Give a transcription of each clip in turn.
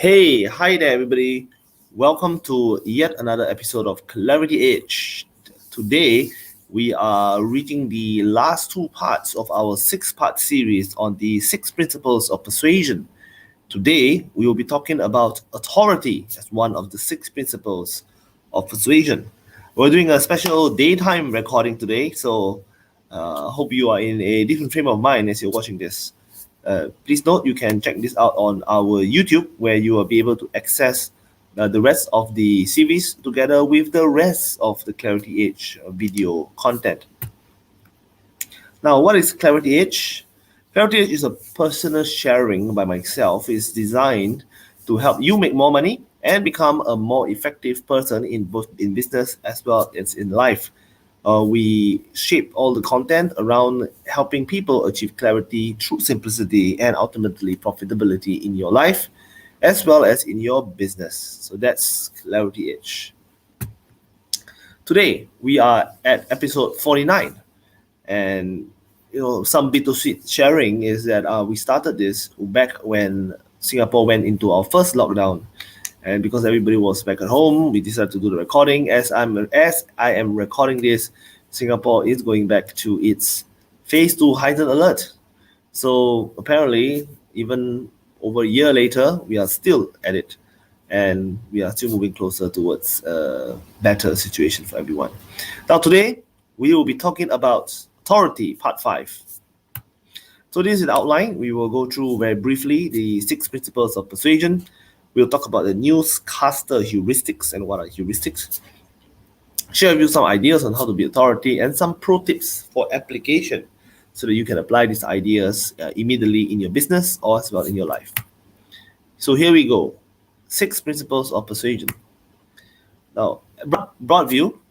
Hi there, everybody. Welcome to yet another episode of Clarity Edge. Today, we are reaching the last two parts of our six-part series on the six principles of persuasion. Today, we will be talking about authority as one of the six principles of persuasion. We're doing a special daytime recording today, so hope you are in a different frame of mind as you're watching this. Please note you can check this out on our YouTube, where you will be able to access the rest of the series together with the rest of the Clarity Edge video content. Now, what is Clarity Edge? Clarity Edge is a personal sharing by myself. It's designed to help you make more money and become a more effective person in both in business as well as in life. We shape all the content around helping people achieve clarity through simplicity and ultimately profitability in your life as well as in your business. So that's Clarity Edge. Today, we are at episode 49. And some bittersweet sharing is that we started this back when Singapore went into our first lockdown. And because everybody was back at home, we decided to do the recording. As I am recording this, Singapore is going back to its phase 2 heightened alert. So apparently, even over a year later, we are still at it. And we are still moving closer towards a better situation for everyone. Now today, we will be talking about authority, part 5. So this is an outline. We will go through very briefly the 6 principles of persuasion. We'll talk about the newscaster heuristics and what are heuristics. Share with you some ideas on how to be authority and some pro tips for application so that you can apply these ideas immediately in your business or as well in your life. So here we go. 6 principles of persuasion. Now, broad view,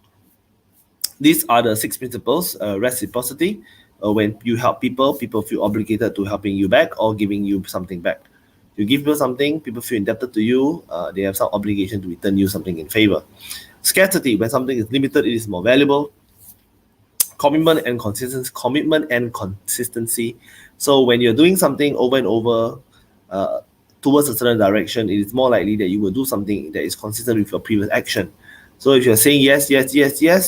these are the 6 principles. Reciprocity, when you help people feel obligated to helping you back or giving you something back. You give people something, people feel indebted to you, they have some obligation to return you something in favor. Scarcity, when something is limited, it is more valuable. Commitment and consistency. So when you're doing something over and over towards a certain direction, it is more likely that you will do something that is consistent with your previous action. So if you're saying yes,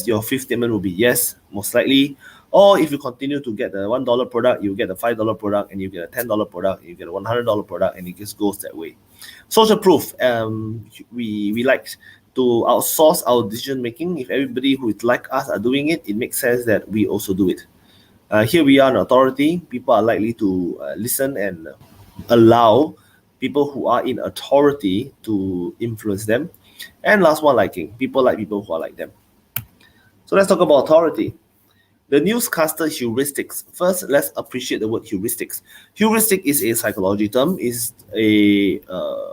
your fifth statement will be yes, most likely. Or if you continue to get the $1 product, you get a $5 product, and you get a $10 product, you get a $100 product, and it just goes that way. Social proof. We like to outsource our decision making. If everybody who is like us are doing it, it makes sense that we also do it. Here we are an authority. People are likely to listen and allow people who are in authority to influence them. And last one, liking. People like people who are like them. So let's talk about authority. The newscaster heuristics. First, let's appreciate the word heuristics. Heuristic is a psychology term. Is a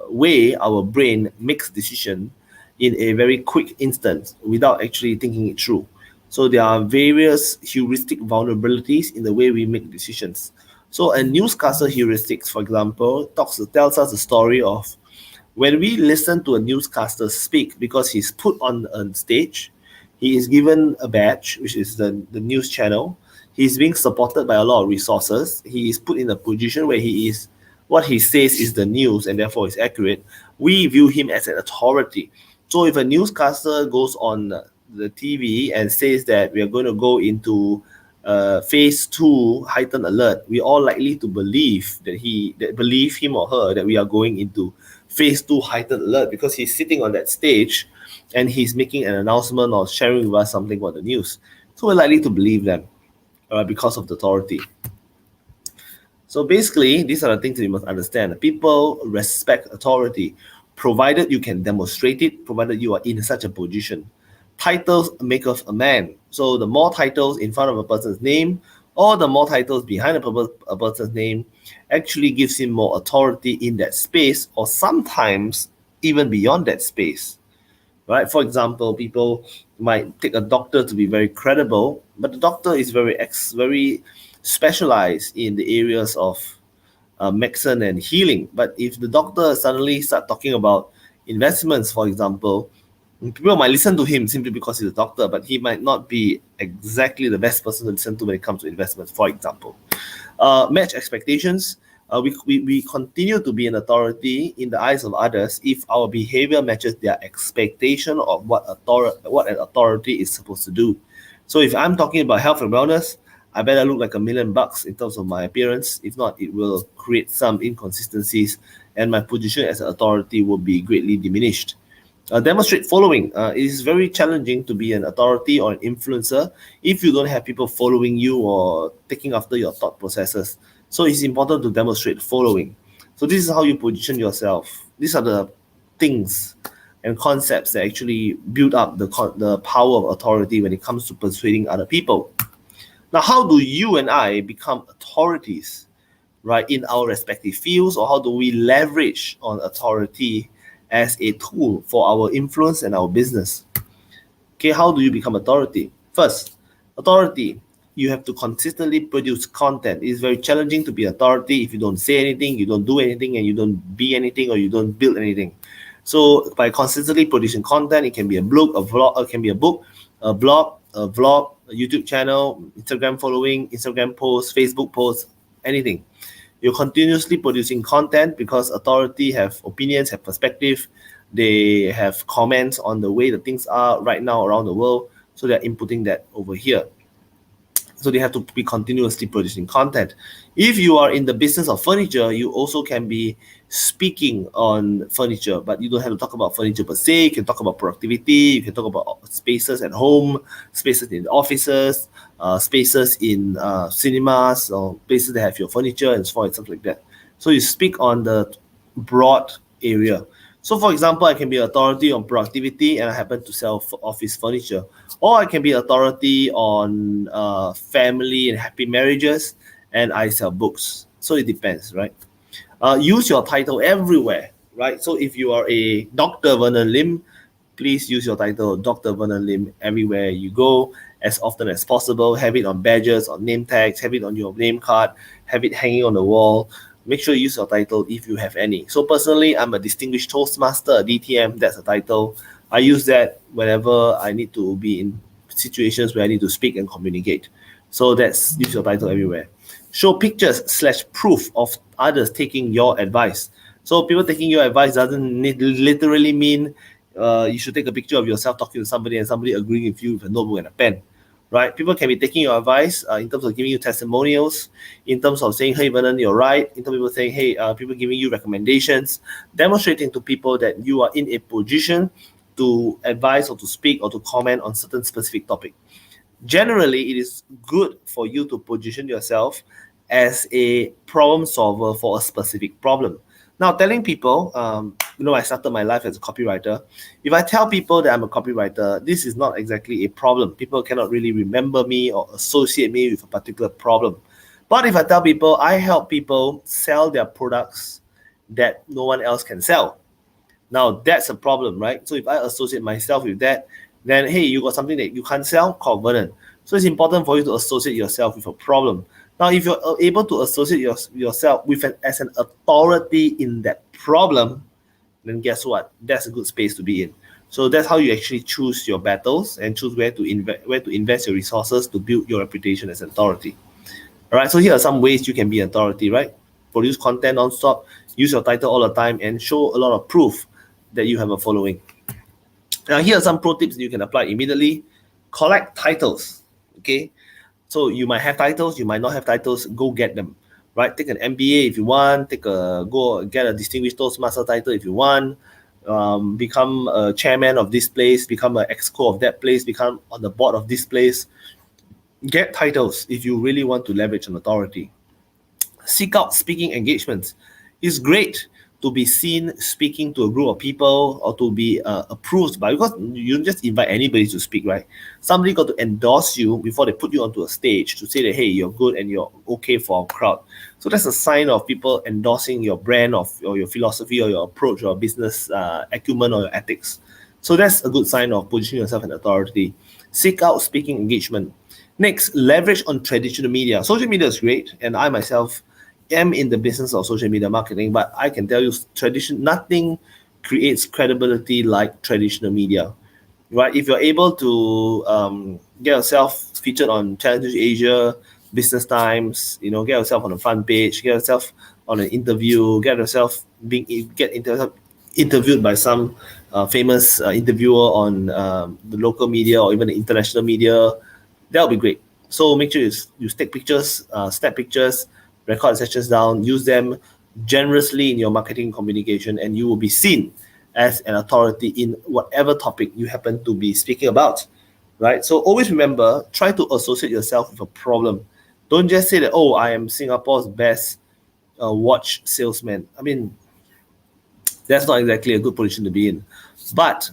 way our brain makes decision in a very quick instant without actually thinking it through. So there are various heuristic vulnerabilities in the way we make decisions. So a newscaster heuristics, for example, tells us the story of when we listen to a newscaster speak because he's put on a stage. He is given a badge, which is the news channel. He's being supported by a lot of resources. He is put in a position where what he says is the news and therefore is accurate. We view him as an authority. So if a newscaster goes on the TV and says that we are going to go into phase 2 heightened alert, we all likely to believe believe him or her that we are going into phase 2 heightened alert because he's sitting on that stage and he's making an announcement or sharing with us something about the news. So we're likely to believe them because of the authority. So basically, these are the things that you must understand. People respect authority, provided you can demonstrate it, provided you are in such a position. Titles make us a man. So the more titles in front of a person's name or the more titles behind a person's name actually gives him more authority in that space or sometimes even beyond that space. Right? For example, people might take a doctor to be very credible, but the doctor is very specialized in the areas of medicine and healing. But if the doctor suddenly start talking about investments, for example, people might listen to him simply because he's a doctor, but he might not be exactly the best person to listen to when it comes to investments, for example. Match expectations. We continue to be an authority in the eyes of others if our behavior matches their expectation of what an authority is supposed to do. So if I'm talking about health and wellness, I better look like $1,000,000 in terms of my appearance. If not, it will create some inconsistencies and my position as an authority will be greatly diminished. Demonstrate following. It is very challenging to be an authority or an influencer if you don't have people following you or taking after your thought processes. So it's important to demonstrate following. So this is how you position yourself. These are the things and concepts that actually build up the power of authority when it comes to persuading other people. Now, how do you and I become authorities, right, in our respective fields, or how do we leverage on authority as a tool for our influence and our business? Okay, how do you become authority? First, authority, you have to consistently produce content. It's very challenging to be authority if you don't say anything, you don't do anything, and you don't be anything, or you don't build anything. So by consistently producing content, it can be a blog, a vlog, it can be a book, a blog, a vlog, a YouTube channel, Instagram following, Instagram posts, Facebook posts, anything. You're continuously producing content because authority have opinions, have perspective. They have comments on the way the things are right now around the world. So they're inputting that over here. So they have to be continuously producing content. If you are in the business of furniture, you also can be speaking on furniture, but you don't have to talk about furniture per se. You can talk about productivity. You can talk about spaces at home, spaces in offices, spaces in cinemas, or places that have your furniture and so on and stuff like that. So you speak on the broad area. So for example, I can be authority on productivity and I happen to sell office furniture. Or I can be authority on family and happy marriages and I sell books. So it depends, right? Use your title everywhere, right? So if you are a Dr. Vernon Lim, please use your title Dr. Vernon Lim everywhere you go as often as possible. Have it on badges, on name tags, have it on your name card, have it hanging on the wall. Make sure you use your title if you have any. So personally, I'm a Distinguished Toastmaster, a DTM, that's a title. I use that whenever I need to be in situations where I need to speak and communicate. So that's use your title everywhere. Show pictures/proof of others taking your advice. So people taking your advice doesn't literally mean you should take a picture of yourself talking to somebody and somebody agreeing with you with a notebook and a pen. Right? People can be taking your advice in terms of giving you testimonials, in terms of saying, hey, Vernon, you're right, in terms of people saying, hey, people giving you recommendations, demonstrating to people that you are in a position to advise or to speak or to comment on certain specific topic. Generally, it is good for you to position yourself as a problem solver for a specific problem. Now, telling people, I started my life as a copywriter. If I tell people that I'm a copywriter, this is not exactly a problem. People cannot really remember me or associate me with a particular problem. But if I tell people I help people sell their products that no one else can sell, now that's a problem, right? So if I associate myself with that, then hey, you got something that you can't sell, call Vernon. So it's important for you to associate yourself with a problem. Now, if you're able to associate yourself with as an authority in that problem, then guess what? That's a good space to be in. So that's how you actually choose your battles and choose where to invest your resources to build your reputation as an authority. All right. So here are some ways you can be authority, right? Produce content non-stop, use your title all the time, and show a lot of proof that you have a following. Now, here are some pro tips you can apply immediately. Collect titles. Okay. So you might have titles, you might not have titles, go get them, right? Take an MBA if you want, go get a Distinguished Toastmaster title if you want, become a chairman of this place, become an exco of that place, become on the board of this place. Get titles if you really want to leverage an authority. Seek out speaking engagements. It's great to be seen speaking to a group of people or to be approved by, because you don't just invite anybody to speak, right? Somebody got to endorse you before they put you onto a stage to say that, hey, you're good and you're okay for our crowd. So that's a sign of people endorsing your brand or your philosophy or your approach or business acumen or your ethics. So that's a good sign of positioning yourself in authority. Seek out speaking engagement. Next, leverage on traditional media. Social media is great, and I myself am in the business of social media marketing, but I can tell you nothing creates credibility like traditional media, right? If you're able to get yourself featured on Challenge Asia, Business Times, get yourself on the front page, get yourself on an interview, get interviewed by some famous interviewer on the local media or even the international media. That'll be great. So make sure you take pictures, snap pictures, record sessions down, use them generously in your marketing communication, and you will be seen as an authority in whatever topic you happen to be speaking about, right? So always remember, try to associate yourself with a problem. Don't just say that, oh, I am Singapore's best watch salesman. I mean, that's not exactly a good position to be in. But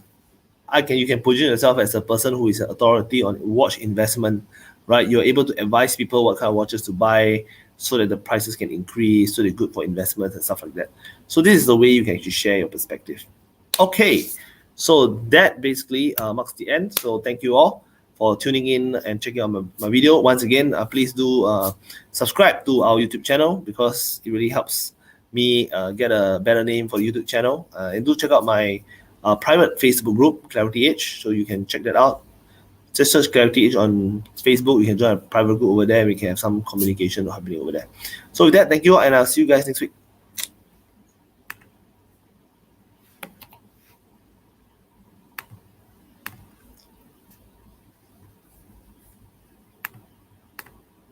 you can position yourself as a person who is an authority on watch investment, right? You're able to advise people what kind of watches to buy so that the prices can increase, so they're good for investments and stuff like that. So this is the way you can actually share your perspective. Okay, so that basically marks the end. So thank you all for tuning in and checking out my video. Once again, please do subscribe to our YouTube channel because it really helps me get a better name for YouTube channel. And do check out my private Facebook group, Clarity Edge, so you can check that out. Just search Clarity Edge on Facebook. You can join a private group over there. We can have some communication happening over there. So with that, thank you all, and I'll see you guys next week.